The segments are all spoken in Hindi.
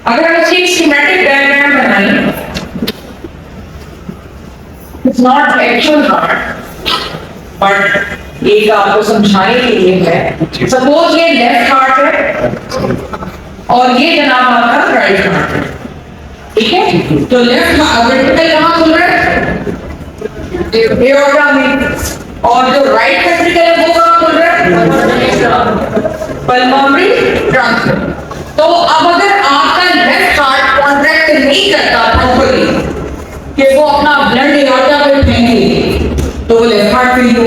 अगर हम इसकी स्कीमेटिक डायग्राम बनाएं, it's not actual heart but एक आपको समझाने के लिए है। सपोज ये लेफ्ट हार्ट है और ये जनाब आपका राइट हार्ट है, ठीक है। तो लेफ्ट वेंट्रिकल कहाँ खुल रहा है? एओर्टा में। और जो राइट वेंट्रिकल है वो कहाँ खुल रहा है? Pulmonary transfer. तो अब अगर आपका लेफ्ट हार्ट कॉन्ट्रैक्ट नहीं करता प्रॉपर्ली कि वो अपना ब्लड एओर्टा में फेंके तो वो लेफ्ट हार्ट फेल हो।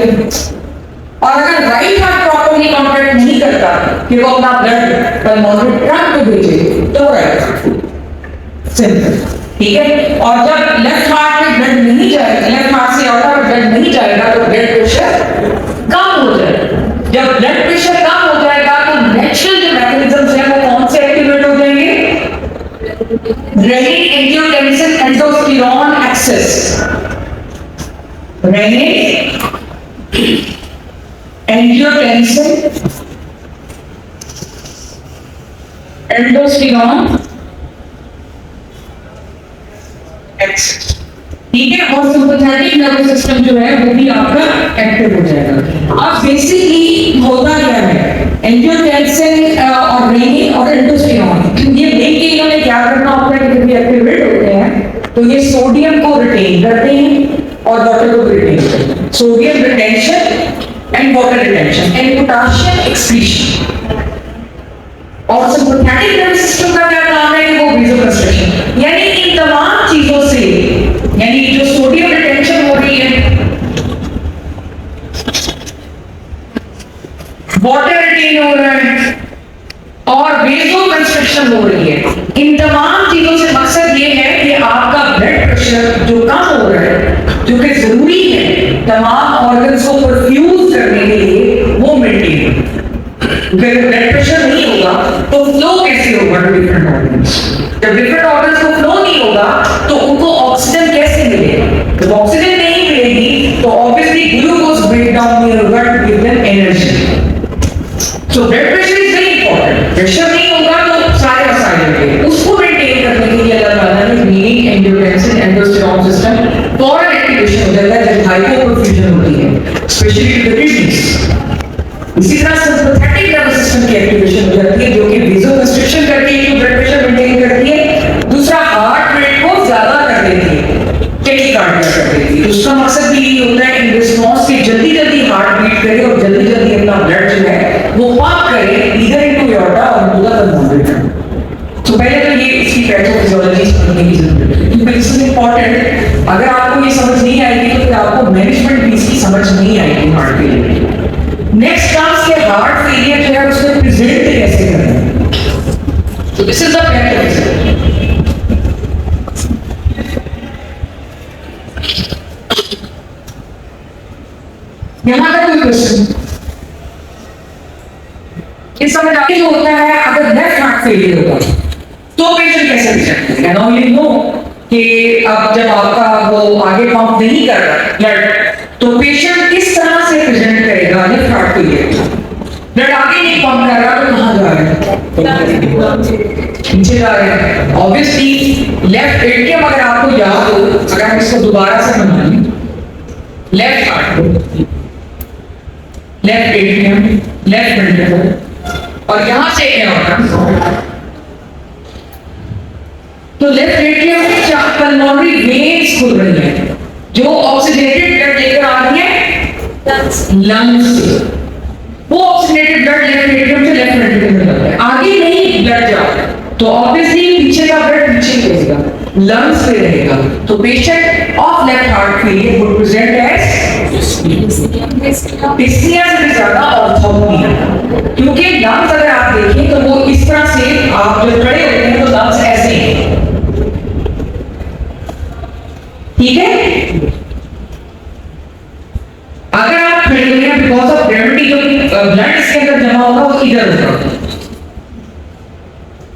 और अगर राइट हार्ट प्रॉपर्ली कॉन्ट्रैक्ट नहीं करता कि वो अपना ब्लड पल्मोनरी ट्रंक में भेजे तो राइट हार्ट। सिंपल, ठीक है। और जब लेफ्ट हार्ट में ब्लड नहीं जाएगा, लेफ्ट हार्ट से एओर्टा में ब्लड नहीं जाएगा तो ब्लड प्रेशर कम हो जाएगा। जब ब्लड प्रेशर कम हो जाएगा तो नेचुरल जो मैकेनिज्म्स हैं वो कौन से एक्टिवेट हो जाएंगे? Renin angiotensin aldosterone axis, renin angiotensin aldosterone axis, ठीक है। और सिंपैथेटिक नर्वस सिस्टम जो है वो भी आपका एक्टिव हो जाएगा। अब बेसिकली होता क्या है, एंजियोटेंसिन और रेनिन और एंडोस्टेरोन ये लेके इन्होंने क्या करना होता है कि जब ये एक्टिवेट होते हैं तो ये सोडियम को रिटेन करते हैं और वाटर को रिटेन करते हैं। Sodium retention and water retention and potassium excretion. और सिंपैथेटिक नर्वस सिस्टम का क्या काम है कि वो वेसोकंस्ट्रिक्शन, यानी इन तमाम चीजों से, यानी जो सोडियम रिटेंशन हो रही है, वाटर रिटेन हो रहा है और वेसोकंस्ट्रिक्शन हो रही है, इन तमाम चीजों से मकसद ये है कि आपका ब्लड प्रेशर जो कम हो रहा है, जो कि जरूरी है तमाम ऑर्गन्स को परफ्यूज करने के लिए, वो मेंटेन। अगर ब्लड प्रेशर नहीं होगा तो फ्लो कैसे होगा टू डिफरेंट ऑर्गन्स? जब डिफरेंट ऑर्गन्स को फ्लो नहीं होगा तो उनको ऑक्सीजन कैसे मिलेगा? जब ऑक्सीजन नहीं मिलेगी तो obviously glucose break down in your blood to give them energy. So blood pressure is very important. Pressure नहीं होगा तो सारे मसाइल होंगे। उसको मेंटेन करने के लिए अल्लाह ताला ने रेनिन एंजियोटेंसिन एंडोस्टेरोन सिस्टम फॉरन एक्टिवेशन हो जाता है जब हाइपोपरफ्यूजन होती है, स्पेशली टू द किडनीज। इसी तरह सिंपैथेटिक नर्वस सिस्टम की एक्टिवेशन हो जाती है जो कि वेसोकंस्ट्रिक्शन करती है, ब्लड प्रेशर मेंटेन करती है। दूसरा, हार्ट रेट को ज्यादा कर देती है, टेकीकार्डिया कर देती है। उसका मकसद भी यही होता है इन रिस्पांस की जल्दी जल्दी हार्ट बीट करे और जल्दी जल्दी अपना ब्लड जो है वो पंप करे इधर इनटू एओर्टा और इनटू द पल्मोनरी ट्रंक। तो पहले तो ये इसकी पैथोफिजियोलॉजी समझने की जरूरत है क्योंकि दिस इज इंपॉर्टेंट। अगर आपको ये समझ नहीं आएगी तो फिर आपको मैनेजमेंट भी इसकी समझ नहीं आएगी हार्ट के लिए। नेक्स्ट कम्स के हार्ट फेलियर जो है उसको प्रेजेंट कैसे करना है। तो दिस इज द पैथोफिजियोलॉजी। यहां का कोई क्वेश्चन इस समझ आगे जो होता है, अगर लेफ्ट हार्ट फेलियर होगा तो पेशेंट कैसे प्रेजेंट करेगा? नाउ यू नो कि अब जब आपका वो आगे पंप नहीं कर रहा ब्लड तो पेशेंट किस तरह से प्रेजेंट करेगा लेफ्ट हार्ट फेलियर? ब्लड आगे नहीं पंप कर रहा तो कहां जा रहा है? नीचे जा रहा है। ऑब्वियसली लेफ्ट एट्रियम अगर आपको याद हो, अगर हम इसको दोबारा से बनाएं, left heart, left atrium, left ventricle और यहां से एओर्टा। तो लेफ्ट एट्रियम में पल्मोनरी वेन्स खुल रही है जो ऑक्सीडेटेड ब्लड लेकर आ रही है लंग्स से। वो ऑक्सीडेटेड ब्लड लेफ्ट एट्रियम से लेफ्ट वेंट्रिकल में जाता है, आगे नहीं ब्लड जा रहा है तो ऑब्वियसली पीछे का ब्लड पीछे रहेगा, लंग्स पे रहेगा। तो patient of left heart failure would present as dyspnoea से भी ज्यादा ऑर्थोपनिया, क्योंकि लंग्स अगर आप देखें तो वो इस तरह से आप जब खड़े होते हैं तो लंग्स ऐसे हैं, ठीक है। अगर आप खड़े हुए हैं बिकॉज ऑफ ग्रेविटी जो ब्लड इसके अंदर जमा होगा वो इधर होगा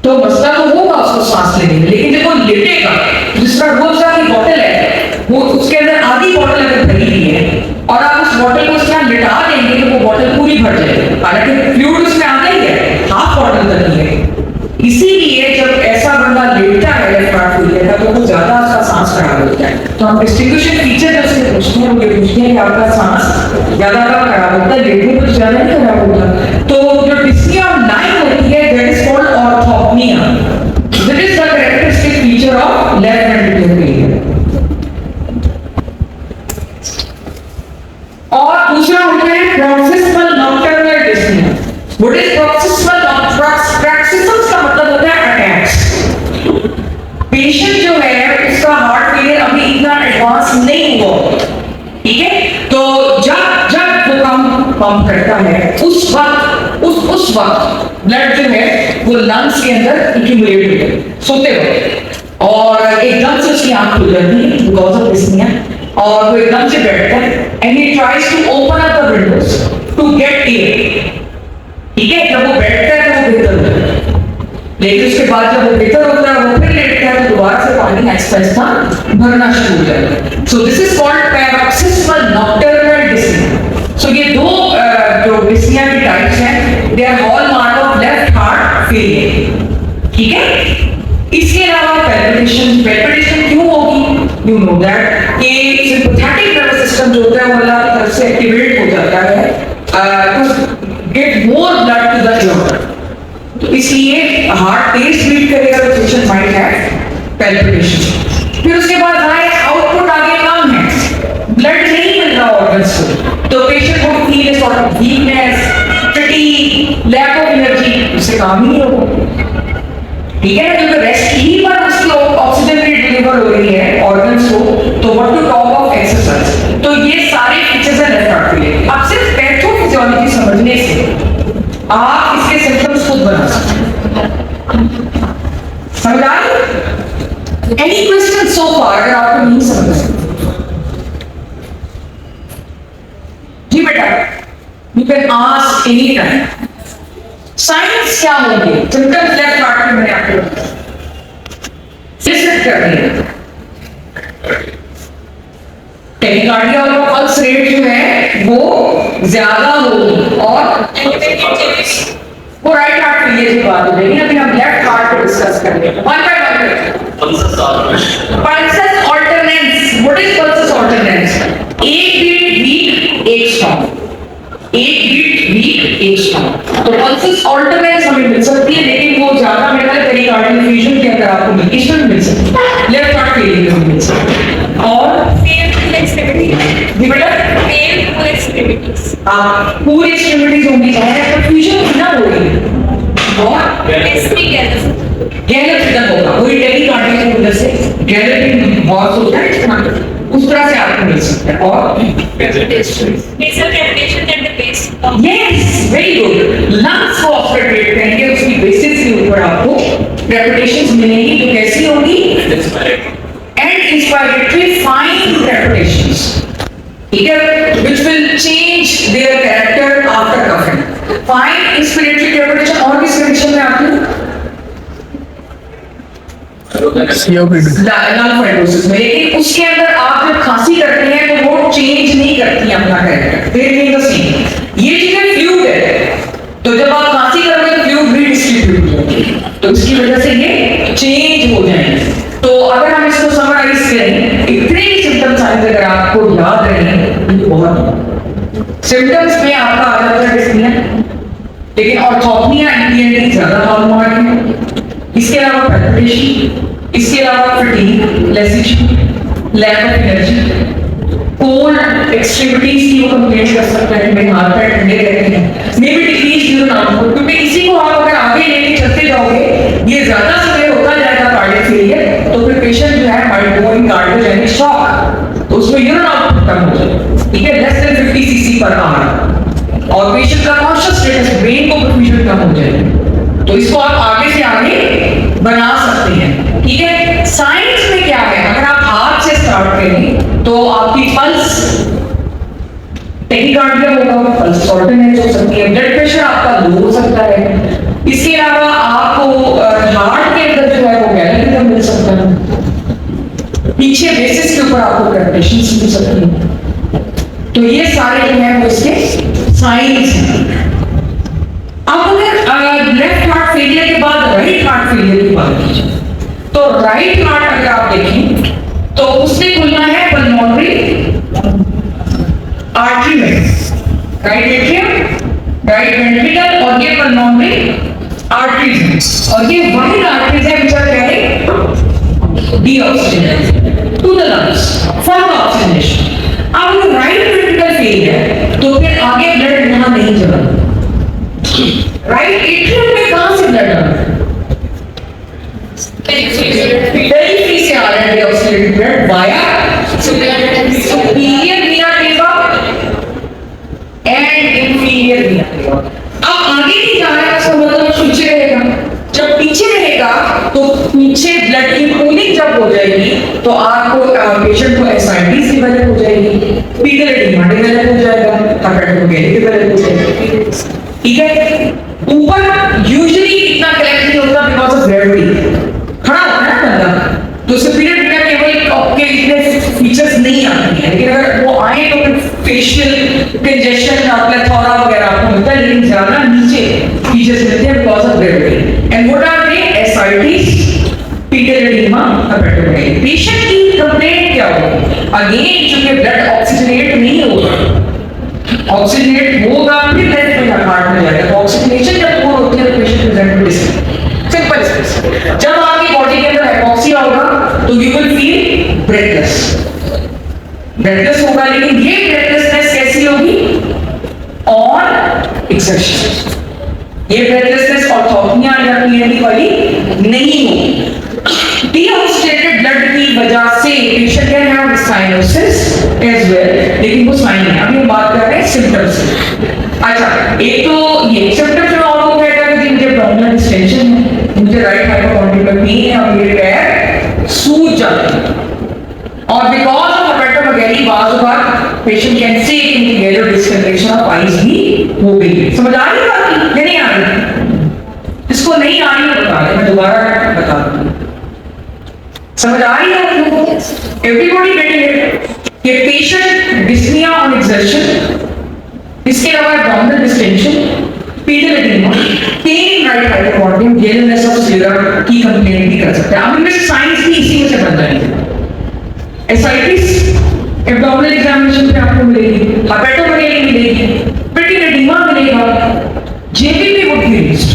तो मसला तो होगा उसको सांस लेने में, लेकिन जब वो लेटेगा जिस तरह रोजा की बोतल है वो उसके अंदर आधी बोतल अगर भरी हुई है और आप उस बोतल को उसके अंदर लिटा देंगे तो वो बोतल पूरी भर जाएगी, हालांकि फ्लूइड उसमें आना ही है, हाफ बोतल तक ही है। इसीलिए जब ऐसा बंदा कि आपका सांस ज्यादा कब खराब होता है, लेटने कुछ ज्यादा नहीं खराब होता। तो जो डिस्निया ऑफ लाइन होती है that is called orthopnoea, that is the characteristic feature of left ventricular failure. और दूसरा होता है paroxysmal nocturnal dyspnea। What is paroxysmal? paroxysms का मतलब होता है अटैक्स। पेशेंट जो है उसका हार्ट फेलियर अभी इतना एडवांस नहीं हुआ, ठीक है, तो जब जब वो पंप करता है उस वक्त ब्लड जो है वो लंग्स के अंदर एक्यूमुलेट होता है सोते वक्त, और एकदम से उसकी आंख खुल जाती है बिकॉज ऑफ डिस्निया, और वो एकदम से बैठता है and he tries to open up the windows to get air, ठीक है। जब वो बैठता है तो वो बेहतर होता है, लेकिन उसके बाद जब वो बेहतर होता है वो फिर लेटता है तो दोबारा से पानी आहिस्ता भरना शुरू हो जाता है। So this is called paroxysmal nocturnal dyspnoea. So ये दो जो डिस्निया की टाइप्स हैं, they are hallmark of left heart failure, ठीक है। इसके अलावा पैल्पिटेशन क्यों होगी? यू नो दैट कि सिंपैथेटिक नर्वस सिस्टम जो होता है वो अल्लाह की तरफ से एक्टिवेट हो जाता है to get more blood to the urine, तो इसलिए हार्ट तेज बीट करेगा तो पेशेंट माइट हैव पैल्पिटेशन। फिर उसके बाद आउटपुट आगे कम है, ब्लड नहीं मिल रहा ऑर्गन्स को, तो पेशेंट को feel a sort of weakness, fatigue, lack of energy, उससे काम ही नहीं होगा, ठीक है ना, क्योंकि रेस्ट ही पर उसकी ऑक्सीजन भी डिलीवर हो रही है ऑर्गन्स को, तो what to talk of exercise. तो ये सारे फीचर्स हैं लेफ्ट हार्ट फेलियर। अब सिर्फ पैथोफिजियोलॉजी समझने से आप इसके सिम्पटम्स खुद बना सकते हैं। समझ आए? एनी क्वेश्चन सो फार अगर आपको नहीं समझ जी बेटा, you can ask any time. Science क्या होंगे? सिम्पटम्स लेफ्ट हार्ट के मैंने आपको लिस्ट कर दिया। टेकिकार्डिया और पल्स रेट जो है वो ज्यादा होगी, और वो राइट हार्ट फेलियर की बात हो जाएगी। अभी हम लेफ्ट हार्ट को डिस्कस करेंगे one by one. Pulsus alternans. What is pulsus alternans? एक बीट वीक एक स्ट्रॉन्ग, एक बीट वीक एक स्ट्रॉन्ग। तो पल्सेस ऑल्टरनेंस हमें मिल सकती है, लेकिन वो ज्यादा बेटर पेरिकार्डियल फ्यूजन के अंदर आपको इसमें मिल सकती है, लेफ्ट हार्ट फेलियर में मिल सकती है। और जी बेटा पूरी एक्सट्रीमिटीज होंगी, परफ्यूजन ना होगी, और गैलेट होगा, वही टेकिकार्डिया की वजह से गैलेट बहुत होता है, उस तरह से आपको मिल सकता है। और यस वेरी गुड, लंग्स को ऑब्जर्वेट करेंगे, उसकी बेसिस के ऊपर आपको रेपुटेशंस मिलेंगी, तो कैसी होगी? एंड इंस्पायरेटरी फाइन रेपुटेशंस, ठीक है, which will change their character after coughing. Fine inspiratory reputation और किस कंडीशन में आती है? लंग फाइब्रोसिस में। लेकिन उसके अंदर आप जब खांसी करते हैं तो वो चेंज नहीं करती अपना character, they remain the same. ये चीजें फ्लूइड है, तो जब आप खांसी करोगे तो फ्लूइड भी डिस्ट्रीब्यूट होगा, तो इसकी वजह से ये चेंज हो जाएंगे। तो अगर हम इसको समराइज करें, इतने ही सिम्टम्स आए अगर आपको याद रहे तो बहुत सिम्टम्स में आपका आ जाता है डिस्निया, लेकिन ऑर्थोपनिया एंटी ज्यादा हॉलमार्क है। इसके अलावा पैल्पिटेशन, इसके अलावा फटीग, लेसिशन, lack of energy, cold extremities की वो कंप्लेंट कर सकता है, मेरे हाथ पैर ठंडे रहते हैं, may be decrease urine output, क्योंकि इसी को आप अगर आगे लेके चलते जाओगे ये ज्यादा समय होता जाएगा कार्डियक फेलियर, तो फिर पेशेंट जो है माइट गो इन कार्डियोजेनिक शॉक, तो उसमें यूरिन आउटपुट कम हो जाएगा, ठीक है, less than 50 CC per hour, और पेशेंट का कॉन्शियस स्टेटस, ब्रेन को परफ्यूजन कम हो जाएगा। तो इसको आप आगे से आगे बना सकते हैं, ठीक है। साइंस में क्या है, अगर आप हाथ से स्टार्ट करें तो आपकी पल्स टेकिकार्डिया होगा, पल्स ऑल्टरनेट हो सकती है, ब्लड प्रेशर आपका लो हो सकता है। इसके अलावा आपको हार्ट के अंदर जो है वो गैलेट मिल सकता है, पीछे बेसिस के ऊपर आपको कैल्कुलेशंस मिल सकती है। तो ये सारे जो हैं वो इसके साइंस हैं। अब अगर लेफ्ट हार्ट फेलियर के बाद राइट हार्ट फेलियर की बात कीजिए, तो राइट हार्ट अगर आप देखें तो उससे खुलना है pulmonary right atrium, right ventricle, और ये पल्मोनरी आर्टरीज, और ये वही आर्टरीज है which are carrying deoxygenation to the lungs for the oxygenation. अब राइट वेंट्रिकल फेल है तो फिर आगे ब्लड यहां नहीं जा रहा। राइट एट्रियम में कहां से ब्लड आ रहा है? पेरिफेरी से आ रहा है डीऑक्सीजेनेटेड ब्लड वाया सुपीरियर वीना केवा एंड इंफीरियर वीना केवा। अब आगे नहीं जा रहा है इसका मतलब पीछे रहेगा। जब पीछे रहेगा तो पीछे ब्लड की पूलिंग जब हो जाएगी तो आपको पेशेंट को एसाइटिस डेवलप हो जाएगी, पीडल एडिमा डेवलप हो जाएगा, हेपेटोमेगाली डेवलप हो जाएगी। ठीक है, ऊपर यूजुअली इतना कलेक्ट नहीं होता बिकॉज ऑफ ग्रेविटी, खड़ा होता है बंदा तो सुपीरियर वीना केवल आपके इतने फीचर्स नहीं आते हैं, लेकिन अगर वो आए तो फिर फेशियल कंजेशन प्लेथोरा वगैरह आपको मिलता है, लेकिन ज्यादा नीचे फीचर्स मिलते हैं because of gravity. And what are they? Ascites, pedal oedema, hepatomegaly. Patient की कंप्लेंट क्या होगी? अगेन चूंकि ब्लड ऑक्सीजनेट नहीं होगा, ऑक्सीजनेट होगा फिर लेफ्ट में हार्ट में जाएगा, तो ऑक्सीजनेशन जब पूर्ण होती है तो patient present with simple space. जब आपकी बॉडी के अंदर हाइपोक्सिया होगा तो you will feel breathless, breathless होगा, लेकिन ये ब्रेथलेसनेस कैसी होगी? On exertion. ये ब्रेथलेसनेस ऑर्थोपनिया या पीएनडी वाली नहीं होगी। डीऑक्सीजेनेटेड ब्लड की वजह से patient can have cyanosis as well, लेकिन वो साइन है। अभी हम बात कर रहे हैं सिम्टम्स। अच्छा, एक तो ये सिम्टम्स में और वो कहता है कि मुझे abdominal डिस्टेंशन है, मुझे राइट हाइपोकॉन्ड्रियल पेन है और मेरे पैर सूज जाते हैं, और because of hepatomegaly bar patient can say कि गैलो डिस्कलरेशन ऑफ आईज भी हो गई है। समझ आ रही है बात? नहीं आ रही? इसको नहीं आ रही है बता दे, मैं दोबारा बता दूं। समझ आ रही है आपको? Everybody getting it? कि पेशेंट डिस्निया ऑन एक्सर्शन, इसके अलावा abdominal distension, pedal oedema, pain right hypochondrium, yellowness of sclera की कंप्लेंट भी कर सकते हैं। अब इनमें साइंस भी इसी में से बन जाएंगे। एसाइटिस एब्डोमिनल एग्जामिनेशन पे आपको मिलेगी, हेपेटोमेगाली मिलेगी, पीडल एडिमा मिलेगा, जेबीपी वुड बी लिस्ट।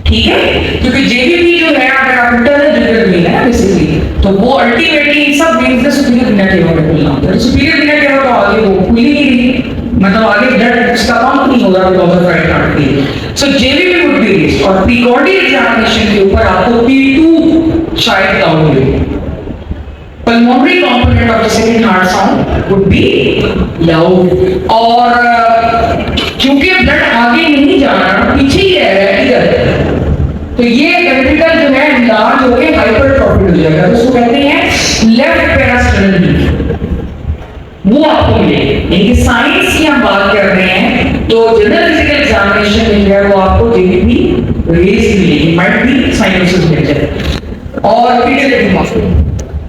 ठीक है, क्योंकि जेबीपी जो है अगर आप इंटरनल जनरल में है बेसिकली, तो वो अल्टीमेटली इन सब मींस द सुपीरियर वीना केवा में खुलना होता है। सुपीरियर वीना केवा तो आगे वो खुल ही नहीं रही, मतलब आगे ब्लड उसका पंप नहीं हो रहा because of right artery. So JBP would be list, और प्रीकॉर्डियल एग्जामिनेशन के ऊपर आपको P2 शायद डाउन मिलेगी। pulmonary component of the second heart sound would be loud, और क्योंकि ब्लड आगे नहीं जा रहा, पीछे ही रह रहा है इधर, तो ये वेंट्रिकल जो है लार्ज होके हाइपरट्रॉफिड हो जाएगा, तो उसको कहते हैं लेफ्ट पेरास्टर्नल, वो आपको मिलेगी। लेकिन साइंस की हम बात कर रहे हैं तो जनरल फिजिकल एग्जामिनेशन में जो है वो आपको जेबीपी रेज मिलेगी, माइट बी साइनोसिस मिल जाए, और पीडल एडिमा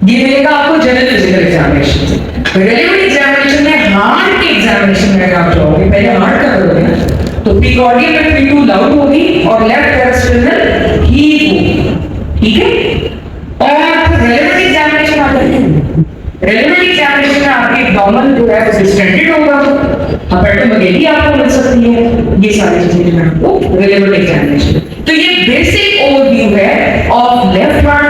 ये मिलेगा आपको जनरल फिजिकल एग्जामिनेशन से। रेलेवेंट एग्जामिनेशन में हार्ट के एग्जामिनेशन में आप जाओगे, पहले हार्ट का करोगे ना, तो प्रीकॉर्डियल में P2 लाउड होगी और लेफ्ट पेरास्टर्नल हीट होगी। ठीक है, और रेलेवेंट एग्जामिनेशन आता है, रेलेवेंट एग्जामिनेशन में आपके एब्डोमेन जो है वो डिस्टेंडेड होगा, हेपेटोमेगाली आपको मिल सकती है, ये सारी चीजें आपको रेलेवेंट एग्जामिनेशन। तो ये बेसिक ओवरव्यू है ऑफ लेफ्ट हार्ट